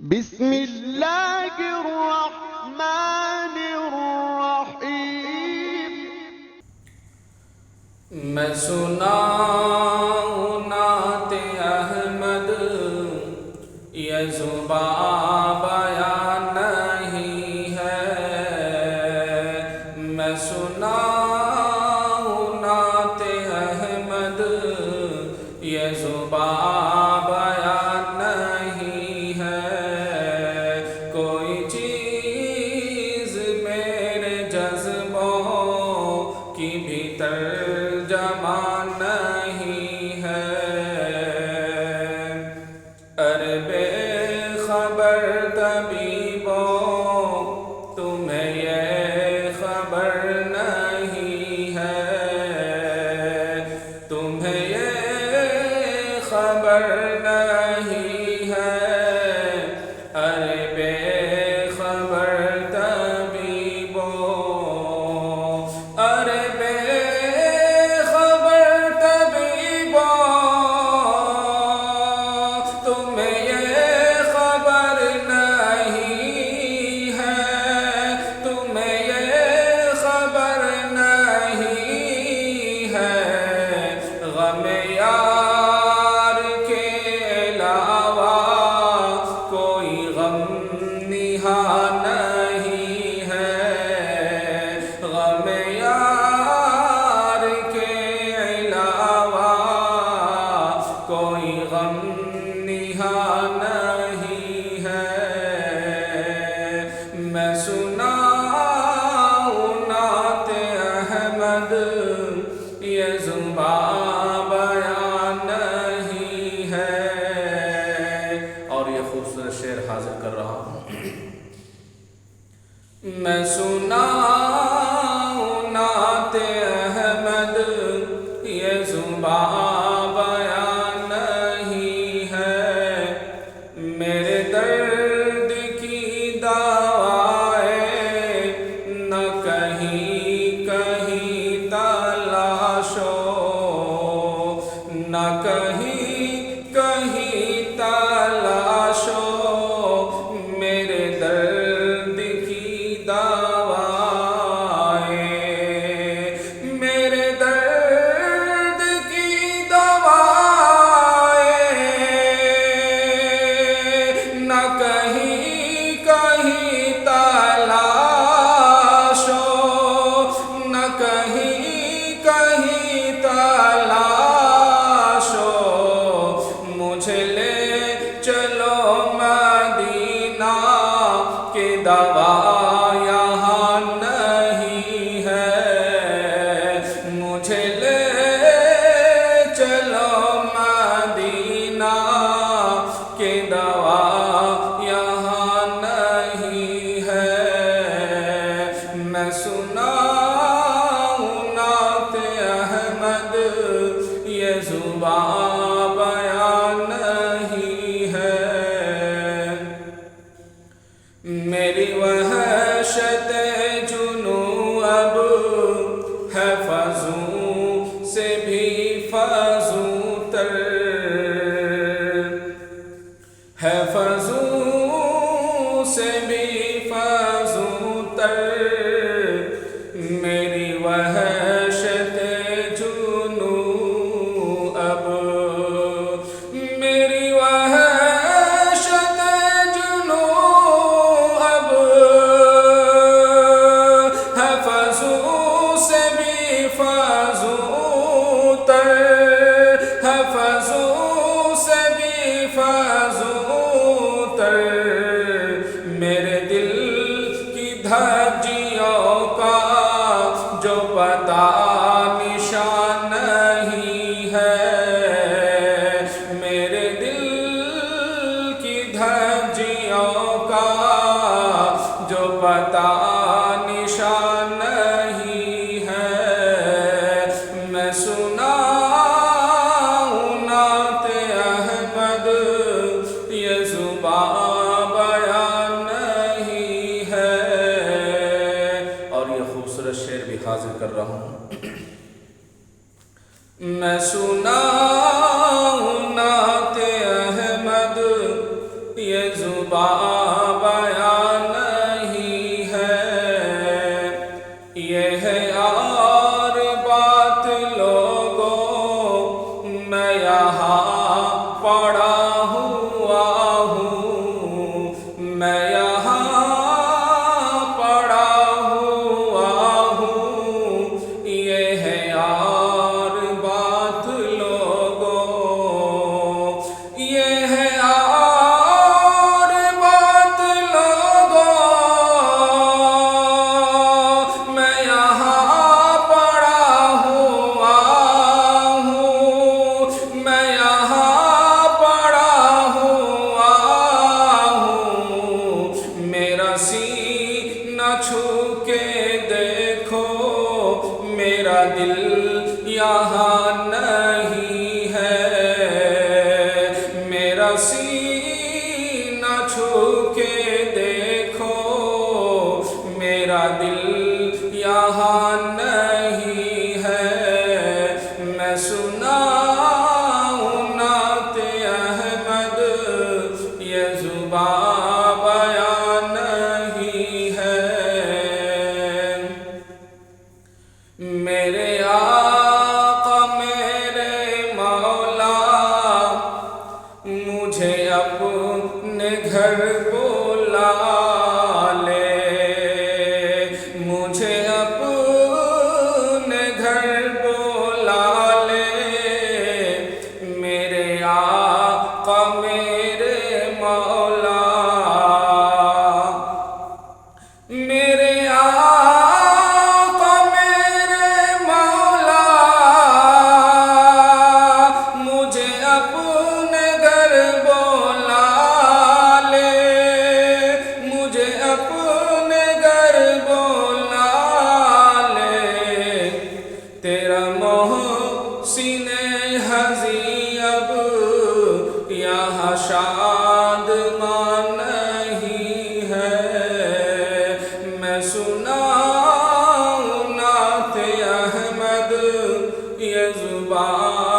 بسم اللہ الرحمن الرحیم۔ میں سناؤں نعت احمد، یہ زباں بیان نہیں ہے۔ میں سناؤں نعت احمد، یہ زباں بیان نہیں ہے۔ کوئی چیز میرے جذبوں کی بھی ترجمہ نہیں ہے۔ ارے بے خبر طبیبوں، تمہیں یہ خبر نہیں ہے، تمہیں یہ خبر نہیں ہے۔ ارے بے خبر طبیبوں، ارے بے خبر طبیبوں، تمہیں یہ خبر نہیں ہے، تمہیں یہ خبر نہیں ہے۔ غم یار کے علاوہ کوئی غم نہاں نہیں ہے۔ غم یار کے علاوہ کوئی غم نہاں نہیں ہے۔ میں سناؤں نعت احمد، یہ زباں بیان نہیں ہے۔ اور یہ خوبصورت شعر حاضر کر رہا ہوں۔ میں سناؤں نعت احمد، یہ زباں بیان نہیں ہے۔ میرے درد کی دوائیں نہ کہیں کہیں تلاشو، نہ کہیں کہیں تلاشو۔ میرے درد کی دوائیں، میرے درد کی دوائیں، نہ کہیں کہیں تلاشو، نہ کہیں کہیں تلاشو۔ مجھے لے چلو مدینہ، کہ دوا یہاں نہیں ہے۔ مجھے لے چلو مدینہ، کہ دوا یہاں نہیں ہے۔ میں سناؤں نعت احمد، یہ زباں بیان نہیں ہے۔ میری وحشت جنوں اب ہے فضوں سے بھی فضوں تر، ہے فضوں سے بھی فضوں تر۔ میری وحشت جنوں اب، میری وحشت جنوں اب ہے فضوں سے بھی فضوں تر، ہے فضوں سے بھی فضوں تر۔ میرے دل کی دھجیوں کا جو پتہ نشان نہیں ہے، میرے دل کی دھجیوں کا جو پتہ نشان نہیں ہے۔ میں سناؤں نعت احمد، یہ زباں بیان نہیں ہے۔ اور یہ خوبصورت شعر بھی حاضر کر رہا ہوں۔ میں سناؤں نعت احمد، یہ زباں زباں بیان نہیں ہے، یہ ہے اور بات لوگوں، میں یہاں پڑا ہوا ہوں، میں یہاں پڑا ہوا ہوں، یہ ہے اور بات لوگوں، یہ ہے اور بات لوگوں، میں یہاں پڑا ہوا ہوں، میں یہاں پڑا ہوا ہوں، میرا سینہ چھو کے دیکھو، میرا دل یہاں نہیں ہے، میرا سینہ چھو کے دیکھو، میرا دل یہاں نہیں ہے، میں سناؤں نعت احمد، یہ زباں بیان نہیں ہے، میرے آقا میرے مولا مجھے اپنے گھر بلا لے، مجھے اپنے گھر بلا لے، میرے آقا میرے مولا، میرے آقا میرے مولا مجھے اپنے گھر بلا لے، مجھے اپنے گھر بلا لے، تیرا محسن حزین اب یہاں شادمان نہیں ہے، میں سناؤں نعت احمد، یہ زباں